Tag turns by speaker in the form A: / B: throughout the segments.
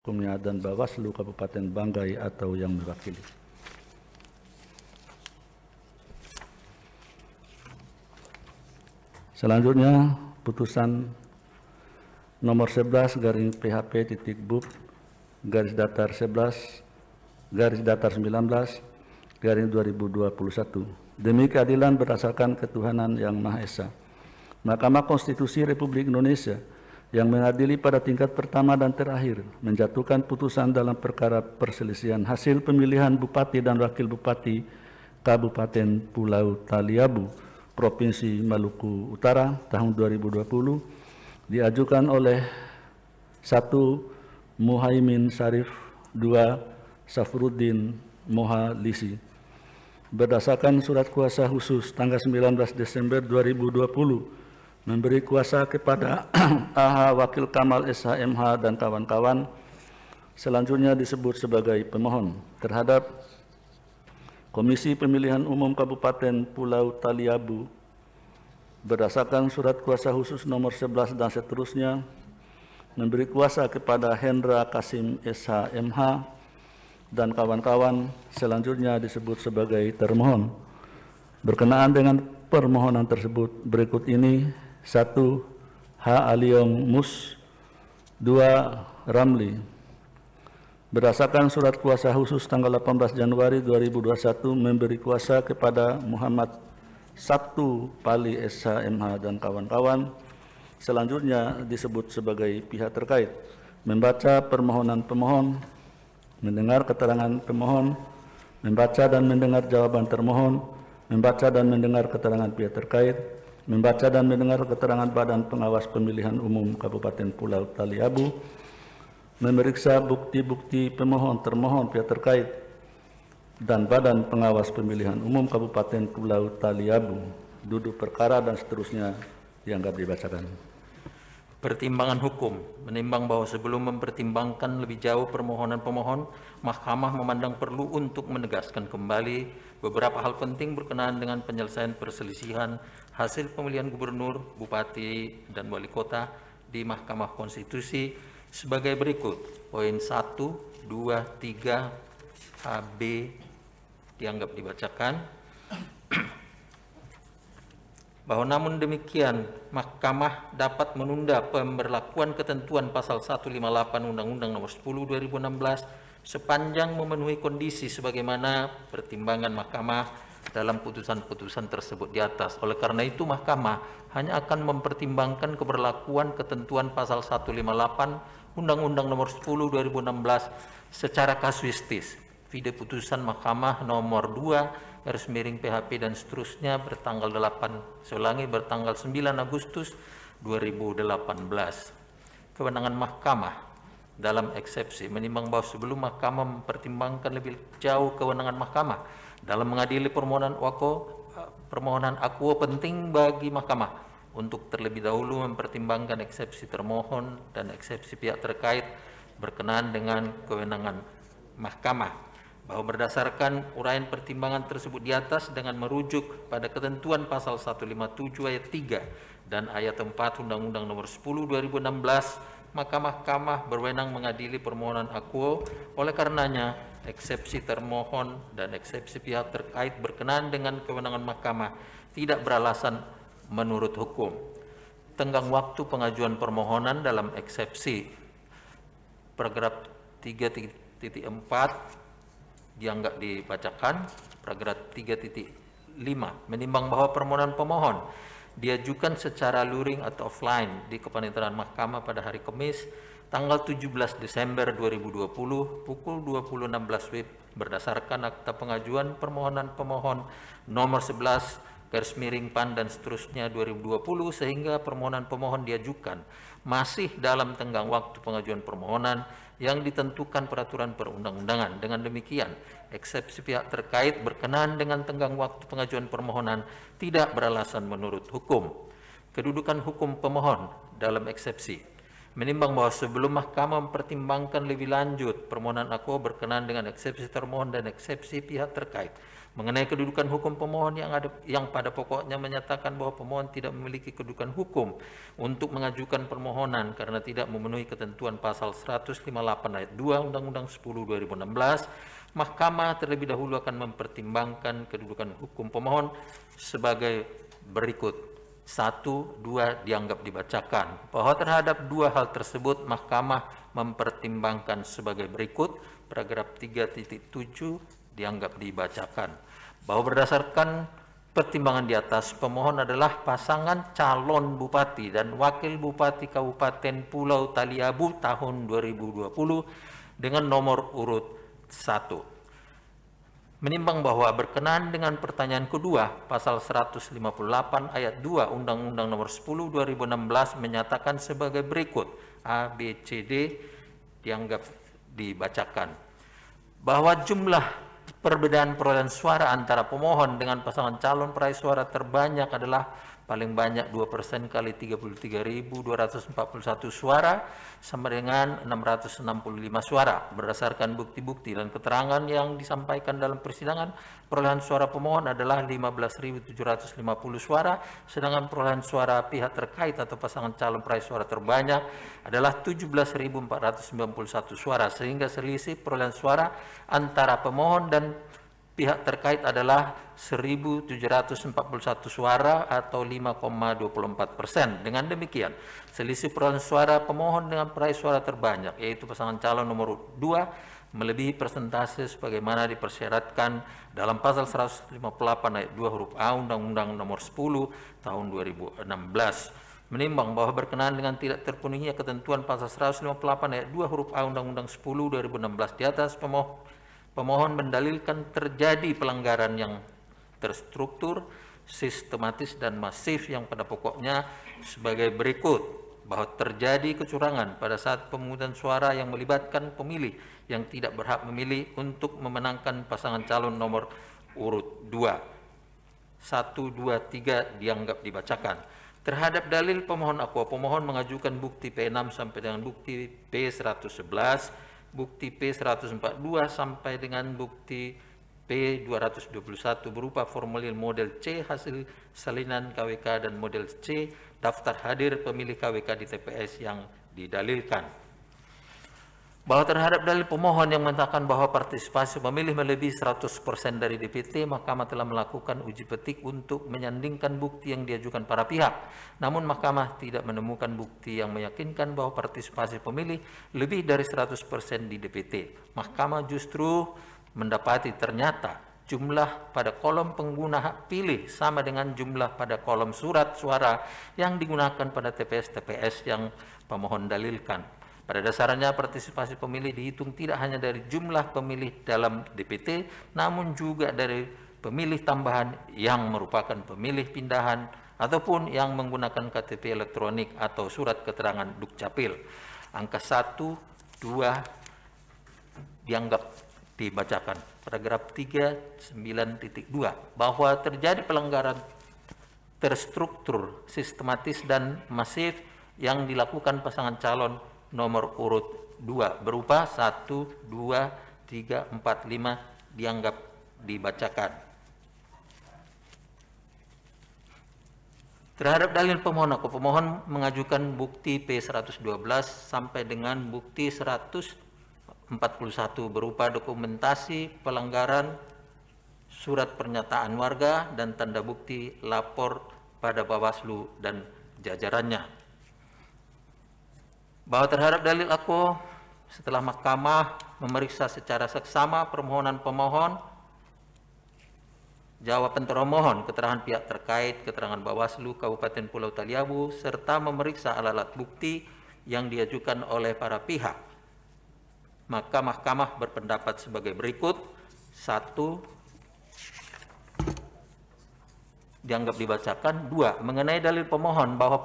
A: Hukumnya dan Bawaslu Kabupaten Banggai atau yang mewakili. Selanjutnya, putusan nomor 11 garing PHP titik BUP garis datar 11 garis datar 19 garing 2021. Demi keadilan berdasarkan ketuhanan yang Maha Esa, Mahkamah Konstitusi Republik Indonesia yang mengadili pada tingkat pertama dan terakhir menjatuhkan putusan dalam perkara perselisihan hasil pemilihan Bupati dan Wakil Bupati Kabupaten Pulau Taliabu, Provinsi Maluku Utara tahun 2020 diajukan oleh 1. Muhaimin Syarif, 2. Safruddin Moha Lisi. Berdasarkan surat kuasa khusus tanggal 19 Desember 2020 memberi kuasa kepada AH Wakil Kamal SH.MH dan kawan-kawan selanjutnya disebut sebagai pemohon terhadap Komisi Pemilihan Umum Kabupaten Pulau Taliabu berdasarkan surat kuasa khusus nomor 11 dan seterusnya memberi kuasa kepada Hendra Kasim SH.MH dan kawan-kawan selanjutnya disebut sebagai termohon. Berkenaan dengan permohonan tersebut berikut ini: 1. H. Aliong Mus, 2. Ramli. Berdasarkan surat kuasa khusus tanggal 18 Januari 2021 memberi kuasa kepada Muhammad 1. Pali SH.MH dan kawan-kawan selanjutnya disebut sebagai pihak terkait membaca permohonan pemohon, mendengar keterangan pemohon, membaca dan mendengar jawaban termohon, membaca dan mendengar keterangan pihak terkait, membaca dan mendengar keterangan Badan Pengawas Pemilihan Umum Kabupaten Pulau Taliabu, memeriksa bukti-bukti pemohon termohon pihak terkait, dan Badan Pengawas Pemilihan Umum Kabupaten Pulau Taliabu, duduk perkara dan seterusnya dianggap dibacakan.
B: Pertimbangan hukum menimbang bahwa sebelum mempertimbangkan lebih jauh permohonan pemohon, Mahkamah memandang perlu untuk menegaskan kembali beberapa hal penting berkenaan dengan penyelesaian perselisihan hasil pemilihan gubernur, bupati, dan wali kota di Mahkamah Konstitusi sebagai berikut. Poin 1, 2, 3, A, B dianggap dibacakan. Bahwa namun demikian, Mahkamah dapat menunda pemberlakuan ketentuan pasal 158 Undang-Undang Nomor 10 2016 sepanjang memenuhi kondisi sebagaimana pertimbangan Mahkamah dalam putusan-putusan tersebut di atas. Oleh karena itu, Mahkamah hanya akan mempertimbangkan keberlakuan ketentuan pasal 158 Undang-Undang Nomor 10 2016 secara kasuistis. Vide putusan Mahkamah nomor 2 PHP dan seterusnya bertanggal 9 Agustus 2018. Kewenangan Mahkamah dalam eksepsi menimbang bahwa sebelum Mahkamah mempertimbangkan lebih jauh kewenangan Mahkamah dalam mengadili permohonan akuo penting bagi Mahkamah untuk terlebih dahulu mempertimbangkan eksepsi termohon dan eksepsi pihak terkait berkenaan dengan kewenangan Mahkamah, bahwa berdasarkan uraian pertimbangan tersebut di atas dengan merujuk pada ketentuan pasal 157 ayat 3 dan ayat 4 Undang-Undang Nomor 10 2016, maka Mahkamah berwenang mengadili permohonan akuo. Oleh karenanya, eksepsi termohon dan eksepsi pihak terkait berkenaan dengan kewenangan Mahkamah tidak beralasan menurut hukum. Tenggang waktu pengajuan permohonan dalam eksepsi paragraf 3.4 dianggap dibacakan. Paragraf 3.5 menimbang bahwa permohonan pemohon diajukan secara luring atau offline di kepaniteraan Mahkamah pada hari Kamis tanggal 17 Desember 2020 pukul 20.16 WIB berdasarkan akta pengajuan permohonan pemohon nomor 11 PAN dan seterusnya 2020, sehingga permohonan pemohon diajukan masih dalam tenggang waktu pengajuan permohonan yang ditentukan peraturan perundang-undangan. Dengan demikian, eksepsi pihak terkait berkenaan dengan tenggang waktu pengajuan permohonan tidak beralasan menurut hukum. Kedudukan hukum pemohon dalam eksepsi menimbang bahwa sebelum Mahkamah mempertimbangkan lebih lanjut permohonan akuo berkenaan dengan eksepsi termohon dan eksepsi pihak terkait, Mengenai kedudukan hukum pemohon yang pada pokoknya menyatakan bahwa pemohon tidak memiliki kedudukan hukum untuk mengajukan permohonan karena tidak memenuhi ketentuan pasal 158 ayat 2 Undang-Undang 10 2016, Mahkamah terlebih dahulu akan mempertimbangkan kedudukan hukum pemohon sebagai berikut. 1, 2 dianggap dibacakan. Bahwa terhadap dua hal tersebut Mahkamah mempertimbangkan sebagai berikut. Paragraf 3.7 dianggap dibacakan. Bahwa berdasarkan pertimbangan di atas, pemohon adalah pasangan calon bupati dan wakil bupati Kabupaten Pulau Taliabu tahun 2020 dengan nomor urut 1. Menimbang bahwa berkenaan dengan pertanyaan kedua, pasal 158 ayat 2 Undang-Undang nomor 10 2016 menyatakan sebagai berikut. A, B, C, D dianggap dibacakan. Bahwa jumlah perbedaan perolehan suara antara pemohon dengan pasangan calon peraih suara terbanyak adalah paling banyak 2% kali 33.241 suara sama dengan 665 suara. Berdasarkan bukti-bukti dan keterangan yang disampaikan dalam persidangan, perolehan suara pemohon adalah 15.750 suara, sedangkan perolehan suara pihak terkait atau pasangan calon peraih suara terbanyak adalah 17.491 suara, sehingga selisih perolehan suara antara pemohon dan pihak terkait adalah 1.741 suara atau 5,24%. Dengan demikian, selisih perolehan suara pemohon dengan peraih suara terbanyak, yaitu pasangan calon nomor 2, melebihi persentase sebagaimana dipersyaratkan dalam pasal 158 ayat 2 huruf A Undang-Undang nomor 10 tahun 2016. Menimbang bahwa berkenaan dengan tidak terpenuhinya ketentuan pasal 158 ayat 2 huruf A Undang-Undang 10 2016 di atas, pemohon mendalilkan terjadi pelanggaran yang terstruktur, sistematis, dan masif yang pada pokoknya sebagai berikut. Bahwa terjadi kecurangan pada saat pemungutan suara yang melibatkan pemilih yang tidak berhak memilih untuk memenangkan pasangan calon nomor urut 2. 1, 2, 3 dianggap dibacakan. Terhadap dalil pemohon aqua, pemohon mengajukan bukti P6 sampai dengan bukti P111, bukti P142 sampai dengan bukti P221 berupa formulir model C hasil salinan KWK dan model C daftar hadir pemilih KWK di TPS yang didalilkan. Bahwa terhadap dalil pemohon yang menyatakan bahwa partisipasi pemilih melebihi 100% dari DPT, Mahkamah telah melakukan uji petik untuk menyandingkan bukti yang diajukan para pihak. Namun Mahkamah tidak menemukan bukti yang meyakinkan bahwa partisipasi pemilih lebih dari 100% di DPT. Mahkamah justru mendapati ternyata jumlah pada kolom pengguna hak pilih sama dengan jumlah pada kolom surat suara yang digunakan pada TPS-TPS yang pemohon dalilkan. Pada dasarnya partisipasi pemilih dihitung tidak hanya dari jumlah pemilih dalam DPT, namun juga dari pemilih tambahan yang merupakan pemilih pindahan ataupun yang menggunakan KTP elektronik atau surat keterangan Dukcapil. Angka 1, 2 dianggap dibacakan. Paragraf 3, 9.2 bahwa terjadi pelanggaran terstruktur, sistematis, dan masif yang dilakukan pasangan calon nomor urut 2 berupa 1, 2, 3, 4, 5 dianggap dibacakan. Terhadap dalil pemohon aku, pemohon mengajukan bukti P112 sampai dengan bukti 141 berupa dokumentasi pelanggaran, surat pernyataan warga, dan tanda bukti lapor pada Bawaslu dan jajarannya. Bahwa terhadap dalil aku, setelah Mahkamah memeriksa secara seksama permohonan pemohon, jawaban termohon, keterangan pihak terkait, keterangan Bawaslu Kabupaten Pulau Taliabu, serta memeriksa alat-alat bukti yang diajukan oleh para pihak, maka Mahkamah berpendapat sebagai berikut. 1, dianggap dibacakan. 2, mengenai dalil pemohon bahwa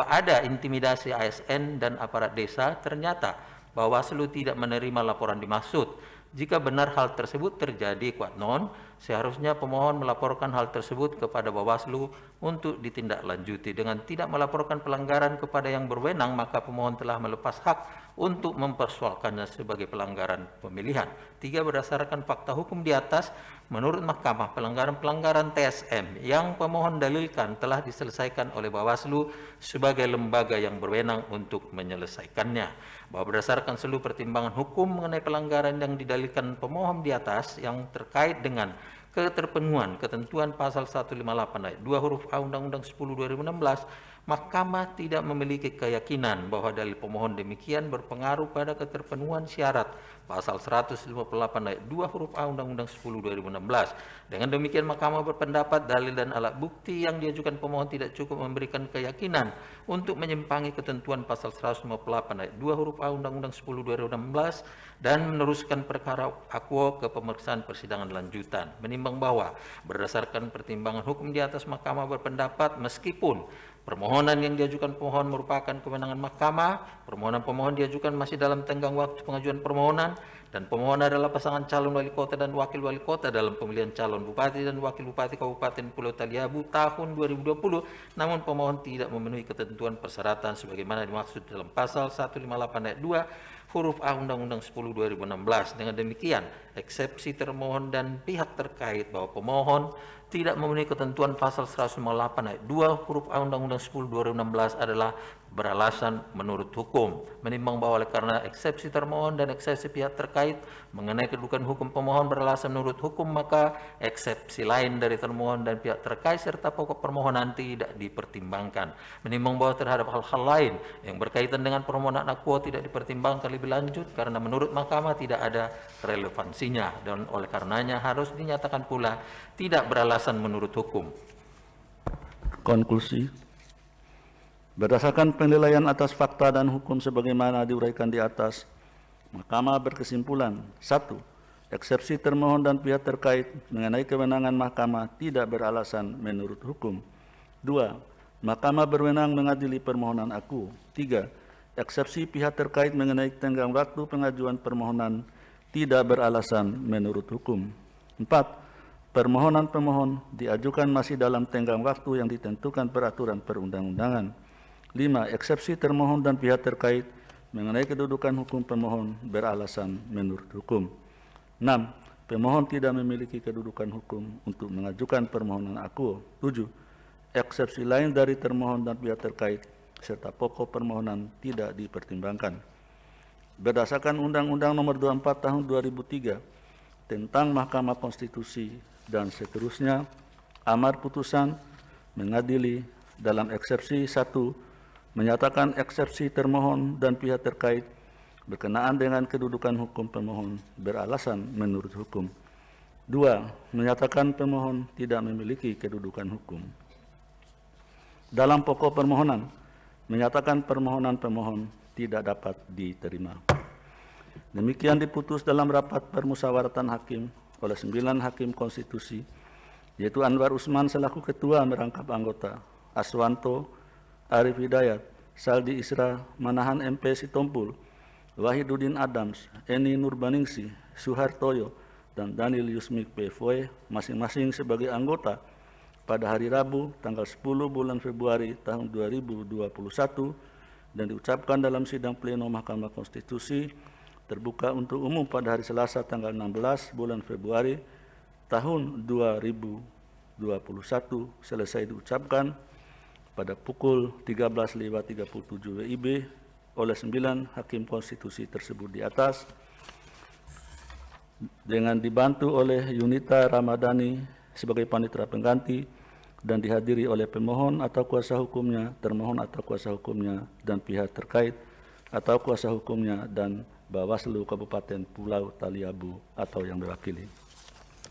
B: ada intimidasi ASN dan aparat desa, ternyata Bawaslu tidak menerima laporan dimaksud. Jika benar hal tersebut terjadi, kuat non, seharusnya pemohon melaporkan hal tersebut kepada Bawaslu untuk ditindaklanjuti. Dengan tidak melaporkan pelanggaran kepada yang berwenang, maka pemohon telah melepas hak untuk mempersoalkannya sebagai pelanggaran pemilihan. 3. Berdasarkan fakta hukum di atas, menurut Mahkamah, pelanggaran-pelanggaran TSM yang pemohon dalilkan telah diselesaikan oleh Bawaslu sebagai lembaga yang berwenang untuk menyelesaikannya. Bahwa berdasarkan seluruh pertimbangan hukum mengenai pelanggaran yang didalilkan pemohon di atas yang terkait dengan keterpenuhan ketentuan pasal 158 ayat 2 huruf A Undang-Undang 10/2016, Mahkamah tidak memiliki keyakinan bahwa dalil pemohon demikian berpengaruh pada keterpenuhan syarat pasal 158 ayat 2 huruf A Undang-Undang 10/2016. Dengan demikian, Mahkamah berpendapat dalil dan alat bukti yang diajukan pemohon tidak cukup memberikan keyakinan untuk menyimpangi ketentuan pasal 158 ayat 2 huruf A Undang-Undang 10/2016 dan meneruskan perkara akuo ke pemeriksaan persidangan lanjutan. Menimbang bahwa berdasarkan pertimbangan hukum di atas, Mahkamah berpendapat meskipun permohonan yang diajukan pemohon merupakan kewenangan Mahkamah, permohonan pemohon diajukan masih dalam tenggang waktu pengajuan permohonan, dan pemohon adalah pasangan calon wali kota dan wakil wali kota dalam pemilihan calon bupati dan wakil bupati Kabupaten Pulau Taliabu tahun 2020, namun pemohon tidak memenuhi ketentuan persyaratan sebagaimana dimaksud dalam pasal 158 ayat 2 huruf A Undang-Undang 10/2016. Dengan demikian, eksepsi termohon dan pihak terkait bahwa pemohon tidak memenuhi ketentuan pasal 158 ayat 2 huruf A Undang-Undang 10/2016 adalah beralasan menurut hukum. Menimbang bahwa oleh karena eksepsi termohon dan eksepsi pihak terkait mengenai kedudukan hukum pemohon beralasan menurut hukum, maka eksepsi lain dari termohon dan pihak terkait serta pokok permohonan tidak dipertimbangkan. Menimbang bahwa terhadap hal-hal lain yang berkaitan dengan permohonan akuo tidak dipertimbangkan lebih lanjut karena menurut Mahkamah tidak ada relevansinya, dan oleh karenanya harus dinyatakan pula tidak beralasan menurut hukum.
A: Konklusi. Berdasarkan penilaian atas fakta dan hukum sebagaimana diuraikan di atas, Mahkamah berkesimpulan: 1. Eksepsi termohon dan pihak terkait mengenai kewenangan Mahkamah tidak beralasan menurut hukum. 2. Mahkamah berwenang mengadili permohonan akuo. 3. Eksepsi pihak terkait mengenai tenggang waktu pengajuan permohonan tidak beralasan menurut hukum. 4. Permohonan pemohon diajukan masih dalam tenggang waktu yang ditentukan peraturan perundang-undangan. 5. Eksepsi termohon dan pihak terkait mengenai kedudukan hukum pemohon beralasan menurut hukum. 6. Pemohon tidak memiliki kedudukan hukum untuk mengajukan permohonan akuo. 7. Eksepsi lain dari termohon dan pihak terkait serta pokok permohonan tidak dipertimbangkan. Berdasarkan Undang-Undang Nomor 24 Tahun 2003 tentang Mahkamah Konstitusi dan seterusnya, amar putusan mengadili dalam eksepsi 1 menyatakan eksepsi termohon dan pihak terkait berkenaan dengan kedudukan hukum pemohon beralasan menurut hukum. 2. Menyatakan pemohon tidak memiliki kedudukan hukum. Dalam pokok permohonan, menyatakan permohonan pemohon tidak dapat diterima. Demikian diputus dalam rapat permusyawaratan hakim oleh 9 hakim konstitusi, yaitu Anwar Usman selaku ketua merangkap anggota, Aswanto, Arif Hidayat, Saldi Isra, Manahan MP Sitompul, Wahidudin Adams, Eni Nurbaningsi, Suhartoyo, dan Daniel Yusmik PFW masing-masing sebagai anggota pada hari Rabu tanggal 10 bulan Februari tahun 2021 dan diucapkan dalam sidang pleno Mahkamah Konstitusi terbuka untuk umum pada hari Selasa tanggal 16 bulan Februari tahun 2021 selesai diucapkan pada pukul 13.37 WIB oleh 9 hakim konstitusi tersebut di atas dengan dibantu oleh Yunita Ramadhani sebagai panitera pengganti dan dihadiri oleh pemohon atau kuasa hukumnya, termohon atau kuasa hukumnya, dan pihak terkait atau kuasa hukumnya dan Bawaslu Kabupaten Pulau Taliabu atau yang mewakili.